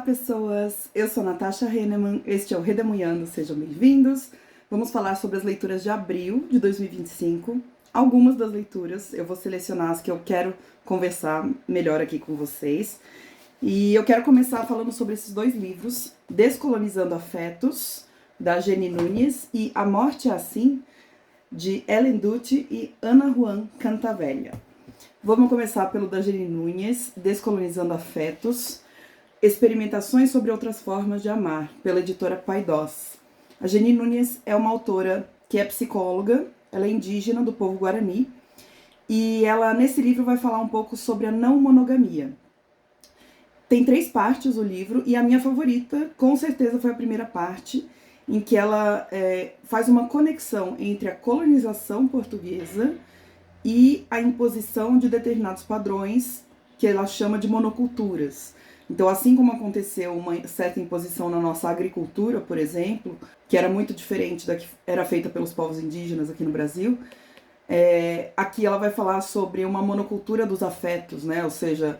pessoas! Eu sou Natasha Henneman, este é o Redemoinhando, sejam bem-vindos. Vamos falar sobre as leituras de abril de 2025. Algumas das leituras, eu vou selecionar as que eu quero conversar melhor aqui com vocês. E eu quero começar falando sobre esses dois livros, Descolonizando Afetos, da Jenny Núñez, e A Morte é Assim, de Ellen Dutti e Ana Juan Cantavelha. Vamos começar pelo da Jenny Núñez, Descolonizando Afetos, Experimentações sobre Outras Formas de Amar, pela editora Paidós. A Jenny Núñez é uma autora que é psicóloga, ela é indígena do povo Guarani, e ela, nesse livro, vai falar um pouco sobre a não monogamia. Tem 3 partes o livro, e a minha favorita, com certeza, foi a primeira parte, em que ela faz uma conexão entre a colonização portuguesa e a imposição de determinados padrões, que ela chama de monoculturas. Então, assim como aconteceu uma certa imposição na nossa agricultura, por exemplo, que era muito diferente da que era feita pelos povos indígenas aqui no Brasil, aqui ela vai falar sobre uma monocultura dos afetos, né? Ou seja,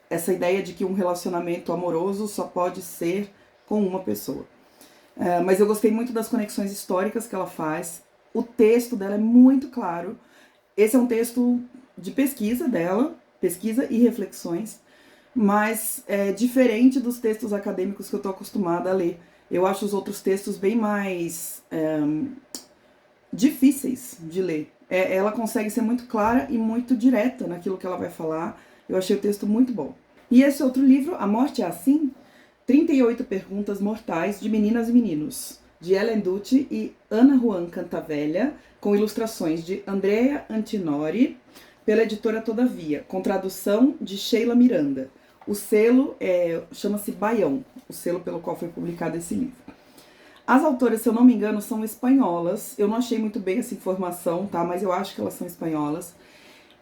essa ideia de que um relacionamento amoroso só pode ser com uma pessoa. Mas eu gostei muito das conexões históricas que ela faz. O texto dela é muito claro. Esse é um texto de pesquisa dela, pesquisa e reflexões, mas é diferente dos textos acadêmicos que eu estou acostumada a ler. Eu acho os outros textos bem mais difíceis de ler. Ela consegue ser muito clara e muito direta naquilo que ela vai falar. Eu achei o texto muito bom. E esse outro livro, A Morte é Assim, 38 Perguntas Mortais de Meninas e Meninos, de Ellen Dutti e Ana Juan Cantavelha, com ilustrações de Andrea Antinori, pela editora Todavia, com tradução de Sheila Miranda. O selo chama-se Baião, o selo pelo qual foi publicado esse livro. As autoras, se eu não me engano, são espanholas. Eu não achei muito bem essa informação, tá? Mas eu acho que elas são espanholas.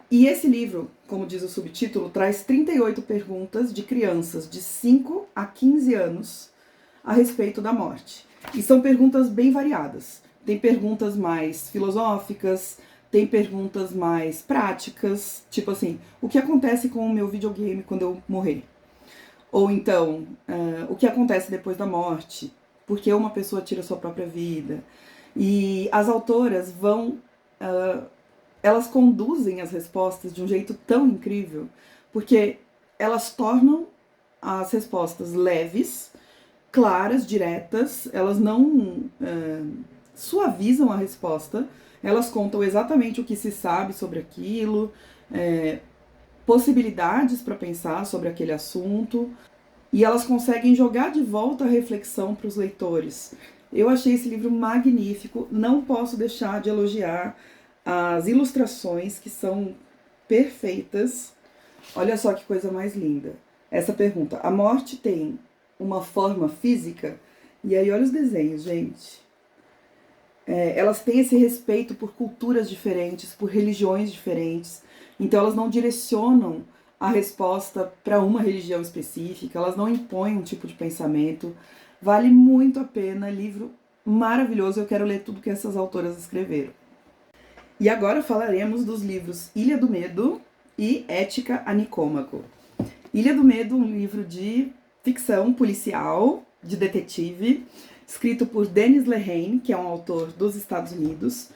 E esse livro, como diz o subtítulo, traz 38 perguntas de crianças de 5 a 15 anos a respeito da morte. E são perguntas bem variadas. Tem perguntas mais filosóficas, tem perguntas mais práticas, tipo assim, o que acontece com o meu videogame quando eu morrer? Ou então, o que acontece depois da morte? Por que uma pessoa tira sua própria vida? E as autoras elas conduzem as respostas de um jeito tão incrível, porque elas tornam as respostas leves, claras, diretas, elas não suavizam a resposta, elas contam exatamente o que se sabe sobre aquilo, possibilidades para pensar sobre aquele assunto, e elas conseguem jogar de volta a reflexão para os leitores. Eu achei esse livro magnífico, não posso deixar de elogiar as ilustrações, que são perfeitas. Olha só que coisa mais linda. Essa pergunta, a morte tem uma forma física? E aí olha os desenhos, gente. Elas têm esse respeito por culturas diferentes, por religiões diferentes. Então elas não direcionam a resposta para uma religião específica, elas não impõem um tipo de pensamento. Vale muito a pena, livro maravilhoso, eu quero ler tudo que essas autoras escreveram. E agora falaremos dos livros Ilha do Medo e Ética a Nicômaco. Ilha do Medo, um livro de ficção policial, de detetive, escrito por Denis Lehane, que é um autor dos Estados Unidos,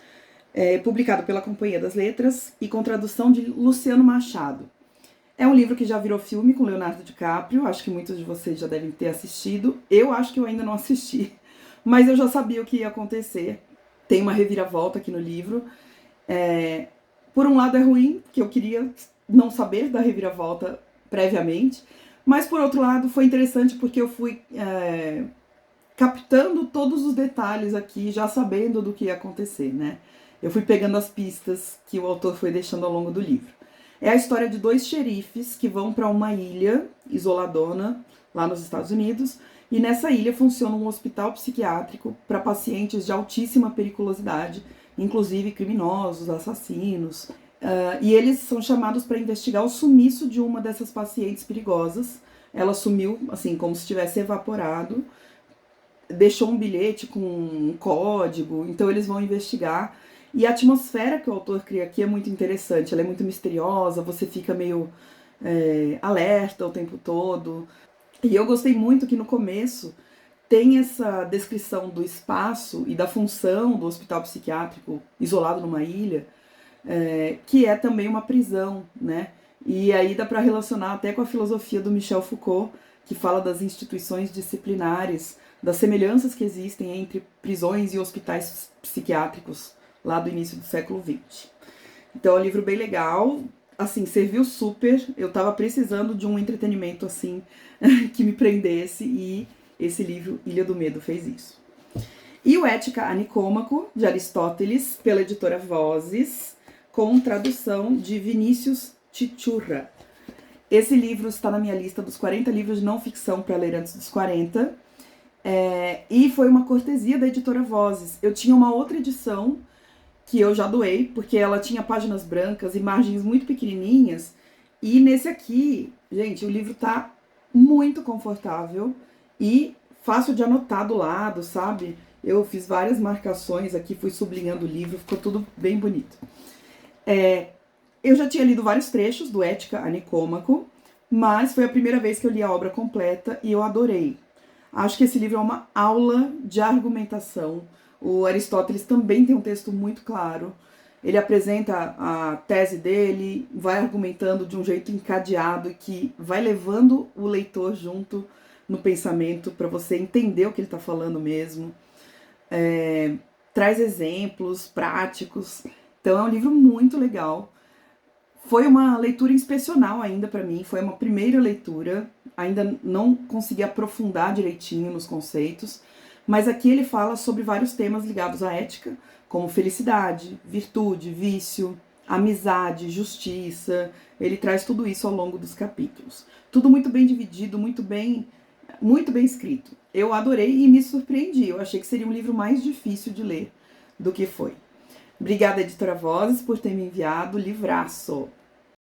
publicado pela Companhia das Letras e com tradução de Luciano Machado. É um livro que já virou filme com Leonardo DiCaprio, acho que muitos de vocês já devem ter assistido. Eu acho que eu ainda não assisti, mas eu já sabia o que ia acontecer. Tem uma reviravolta aqui no livro. Por um lado é ruim, porque eu queria não saber da reviravolta previamente, mas por outro lado foi interessante porque eu fui captando todos os detalhes aqui, já sabendo do que ia acontecer, né? Eu fui pegando as pistas que o autor foi deixando ao longo do livro. É a história de 2 xerifes que vão para uma ilha isoladona, lá nos Estados Unidos, e nessa ilha funciona um hospital psiquiátrico para pacientes de altíssima periculosidade, inclusive criminosos, assassinos, e eles são chamados para investigar o sumiço de uma dessas pacientes perigosas. Ela sumiu, assim, como se tivesse evaporado, deixou um bilhete com um código, então eles vão investigar. E a atmosfera que o autor cria aqui é muito interessante, ela é muito misteriosa, você fica meio alerta o tempo todo. E eu gostei muito que no começo tem essa descrição do espaço e da função do hospital psiquiátrico isolado numa ilha, que é também uma prisão, né? E aí dá para relacionar até com a filosofia do Michel Foucault, que fala das instituições disciplinares, das semelhanças que existem entre prisões e hospitais psiquiátricos lá do início do século XX. Então é um livro bem legal, assim, serviu super. Eu tava precisando de um entretenimento assim que me prendesse e esse livro Ilha do Medo fez isso. E o Ética a Nicômaco, de Aristóteles, pela editora Vozes, com tradução de Vinícius Chichurra. Esse livro está na minha lista dos 40 livros de não ficção para ler antes dos 40. E foi uma cortesia da editora Vozes. Eu tinha uma outra edição que eu já doei, porque ela tinha páginas brancas e margens muito pequenininhas. E nesse aqui, gente, o livro tá muito confortável e fácil de anotar do lado, sabe? Eu fiz várias marcações aqui, fui sublinhando o livro, ficou tudo bem bonito. Eu já tinha lido vários trechos do Ética a Nicômaco, mas foi a primeira vez que eu li a obra completa e eu adorei. Acho que esse livro é uma aula de argumentação. O Aristóteles também tem um texto muito claro. Ele apresenta a tese dele, vai argumentando de um jeito encadeado que vai levando o leitor junto no pensamento para você entender o que ele está falando mesmo. Traz exemplos práticos. Então é um livro muito legal. Foi uma leitura inspecional ainda para mim, foi uma primeira leitura, ainda não consegui aprofundar direitinho nos conceitos, mas aqui ele fala sobre vários temas ligados à ética, como felicidade, virtude, vício, amizade, justiça. Ele traz tudo isso ao longo dos capítulos. Tudo muito bem dividido, muito bem escrito. Eu adorei e me surpreendi. Eu achei que seria um livro mais difícil de ler do que foi. Obrigada, editora Vozes, por ter me enviado o livraço.